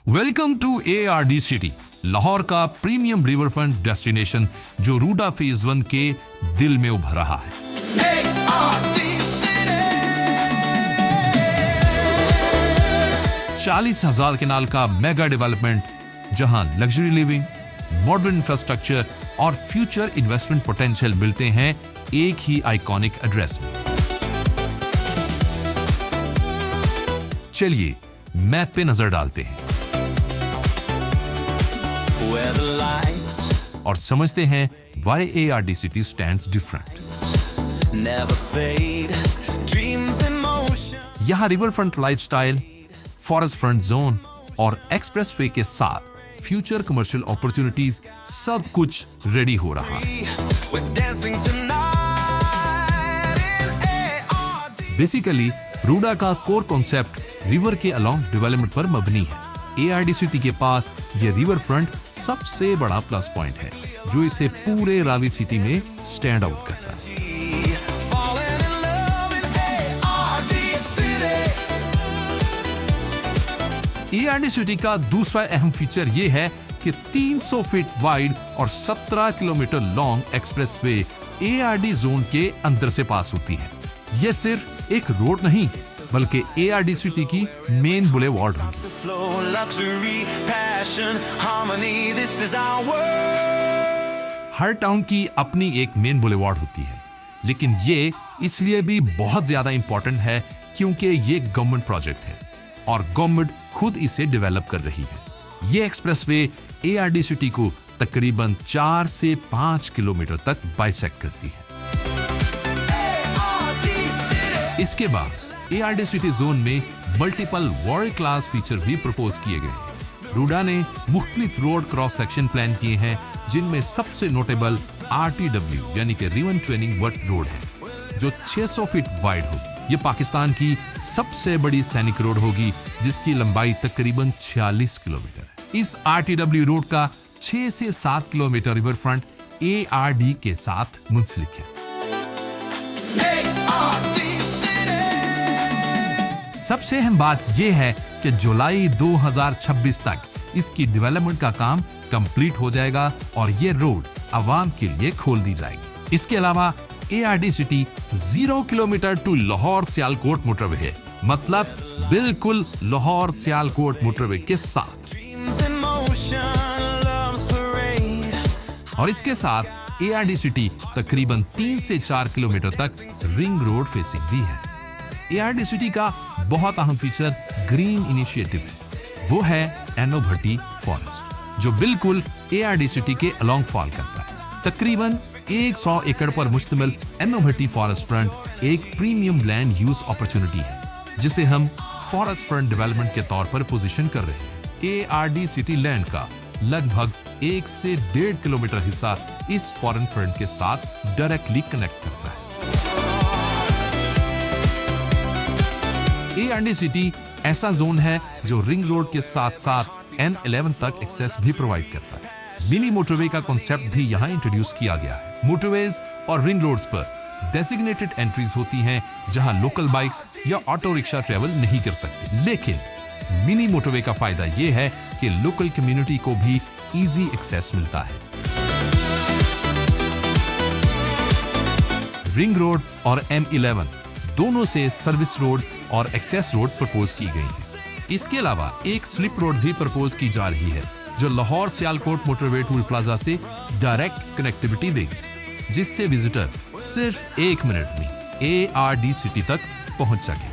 Welcome to ARD city, Lahore का premium riverfront destination जो RUDA phase 1 के दिल में उभर रहा है। ARD City। 40,000 केनाल का मेगा डेवलपमेंट जहां लग्जरी लिविंग, मॉडर्न इंफ्रास्ट्रक्चर और फ्यूचर इन्वेस्टमेंट पोटेंशियल मिलते हैं एक ही आइकॉनिक एड्रेस में। चलिए मैप पे नजर डालते हैं Where the lights और समझते हैं why ARD City stands different। never fade, dreams in motion। यहाँ river front lifestyle, forest front zone और एक्सप्रेसवे के साथ फ्यूचर कमर्शियल अपॉर्चुनिटीज सब कुछ रेडी हो रहा है। We're dancing tonight in ARD। Basically RUDA का कोर कॉन्सेप्ट रिवर के अलोंग डेवलपमेंट पर मबनी है। ARD सिटी के पास ये रिवर फ्रंट सबसे बड़ा प्लस पॉइंट है जो इसे पूरे रावी सिटी में स्टैंड आउट करता है। Falling in love in ARD City। ARD city का दूसरा अहम फीचर ये है कि 300 फीट वाइड और 17 kilometre long expressway ARD zone के अंदर से पास होती है। ये सिर्फ एक रोड नहीं बल्कि ARD सिटी की मेन बुलेवार्ड होगी। To flow, luxury, passion, harmony, this is our world। Her town की अपनी एक मेन बुलेवार्ड होती है, लेकिन ये इसलिए भी बहुत ज्यादा इंपॉर्टेंट है क्योंकि ये गवर्नमेंट प्रोजेक्ट है और गवर्नमेंट खुद इसे डेवलप कर रही है। ये एक्सप्रेसवे ARD सिटी को तकरीबन 4 से 5 किलोमीटर तक बाइसेक्ट करती है। ARD City। इसके बाद ARD सिटी जोन में मल्टीपल वर्ल्ड क्लास फीचर भी प्रपोज किए गए हैं। रूडा ने मुख्तलिफ रोड क्रॉस सेक्शन प्लान किए हैं जिनमें सबसे नोटेबल RTW यानी कि रिवन ट्रेनिंग वर्ट रोड है जो 600 फीट वाइड होगी। ये पाकिस्तान की सबसे बड़ी सैनिक रोड होगी जिसकी लंबाई तकरीबन 46 किलोमीटर है। इस RTW रोड का 6 से 7 किलोमीटर रिवर फ्रंट ARD के साथ मुंसलिक है। ARD City। सबसे अहम बात यह है कि जुलाई 2026 तक इसकी डेवलपमेंट का काम कंप्लीट हो जाएगा और ये रोड आवाम के लिए खोल दी जाएगी। इसके अलावा ARD city 0 kilometre to Lahore Sialkot motorway है, मतलब बिल्कुल लाहौर सियालकोट मोटरवे के साथ। Dreams in motion, love's parade। और इसके साथ ARD सिटी तकरीबन 3 से 4 किलोमीटर तक रिंग रोड फेसिंग भी है। ARD सिटी का बहुत अहम फीचर ग्रीन इनिशिएटिव है। वो है एनो भट्टी फॉरेस्ट जो बिल्कुल ARD सिटी के अलोंग फॉल करता है। तकरीबन 100 एकड़ पर मुश्तमिल एनो भट्टी फॉरेस्ट फ्रंट एक प्रीमियम लैंड यूज अपॉर्चुनिटी है जिसे हम फॉरेस्ट फ्रंट डेवलपमेंट के तौर पर पोजीशन कर रहे हैं। ARD सिटी लैंड का लगभग 1 से 1.5 किलोमीटर हिस्सा इस फॉरेन फ्रंट के साथ डायरेक्टली कनेक्ट करता है। ARD सिटी ऐसा जोन है जो रिंग रोड के साथ साथ N11 तक एक्सेस भी प्रोवाइड करता है। मिनी मोटरवे का कॉन्सेप्ट भी यहाँ इंट्रोड्यूस किया गया है। मोटरवेज और रिंग रोड्स पर डेजिग्नेटेड एंट्रीज होती हैं जहां लोकल बाइक्स या ऑटो रिक्शा ट्रेवल नहीं कर सकते, लेकिन मिनी मोटरवे का फायदा यह है कि लोकल कम्युनिटी को भी इजी एक्सेस मिलता है। रिंग रोड और M11 दोनों से सर्विस रोड्स और एक्सेस रोड प्रपोज की गई हैं। इसके अलावा एक स्लिप रोड भी प्रपोज की जा रही है जो Lahore Sialkot motorway toll plaza से डायरेक्ट कनेक्टिविटी देगी, जिससे विजिटर सिर्फ 1 मिनट में ARD सिटी तक पहुंच सके।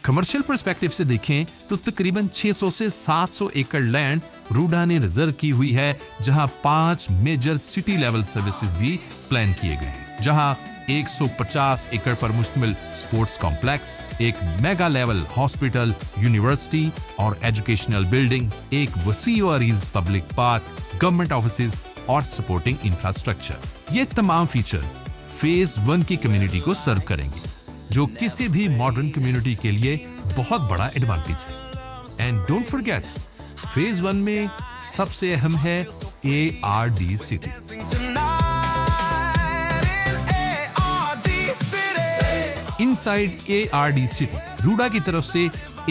कमर्शियल पर्सपेक्टिव से देखें तो तकरीबन 600 से 700 एकड़ लैंड रूडा ने रिजर्व की हुई है जहां 5 मेजर सिटी लेवल सर्विसेज भी प्लान किए गए हैं, जहां 150 एकड़ पर मुश्तमिल स्पोर्ट्स कॉम्प्लेक्स, एक मेगा लेवल हॉस्पिटल, यूनिवर्सिटी और एजुकेशनल बिल्डिंग्स, एक वसी और Areej public park, government offices और सपोर्टिंग इंफ्रास्ट्रक्चर। ये तमाम फीचर्स फेज 1 की कम्युनिटी को सर्व करेंगे जो किसी भी मॉडर्न कम्युनिटी के लिए बहुत बड़ा एडवांटेज है। एंड डोंट फॉरगेट, फेज 1 में सबसे अहम है ARD city. Tonight in ARD City। Inside ARD city RUDA की तरफ से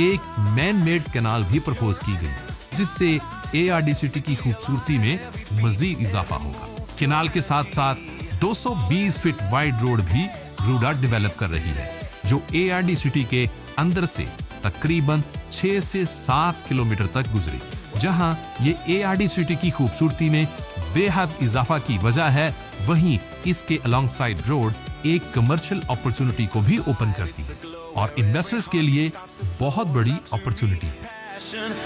एक मैन मेड कैनाल भी प्रपोज की गई जिससे ARD सिटी की खूबसूरती में मजीद इजाफा होगा। कैनाल के साथ साथ 220 फीट वाइड रोड भी रूडा डेवलप कर रही है जो ARD सिटी के अंदर से तकरीबन 6 से 7 किलोमीटर तक गुजरे, जहां ये ARD सिटी की खूबसूरती में बेहद इजाफा की वजह है, वहीं इसके अलोंगसाइड रोड एक कमर्शियल अपॉर्चुनिटी को भी ओपन करती है और इन्वेस्टर्स के लिए बहुत बड़ी अपॉर्चुनिटी है।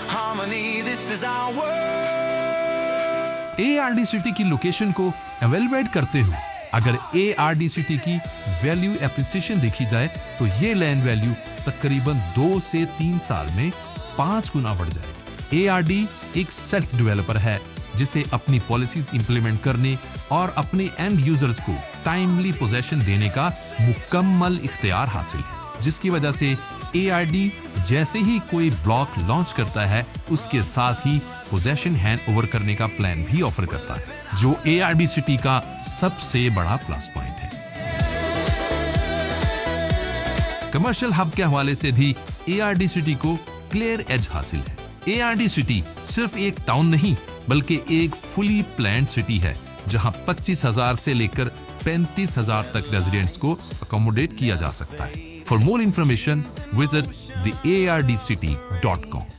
Harmony, this is our world. ARD city की लोकेशन को एवेलुएट करते हुए अगर ARD सिटी की वैल्यू एप्रिसिएशन देखी जाए तो ये लैंड वैल्यू तकरीबन 2 से 3 साल में 5 गुना बढ़ जाएगी। ARD एक सेल्फ डेवलपर है जिसे अपनी पॉलिसीज इंप्लीमेंट करने और अपने एंड यूजर्स को टाइमली पोजेशन देने का मुकम्मल इख्तियार हासिल है, जिसकी वजह से ARD जैसे ही कोई ब्लॉक लॉन्च करता है उसके साथ ही पोजेशन हैंड ओवर करने का प्लान भी ऑफर करता है, जो ARD सिटी का सबसे बड़ा प्लस पॉइंट है। कमर्शियल हब के हवाले से भी ARD सिटी को क्लियर एज हासिल है। ARD सिटी सिर्फ एक टाउन नहीं बल्कि एक फुली प्लान्ड सिटी है जहां 25,000 से लेकर 35,000 तक रेजिडेंट्स को अकोमोडेट किया जा सकता है। For more information, visit theardcity.com.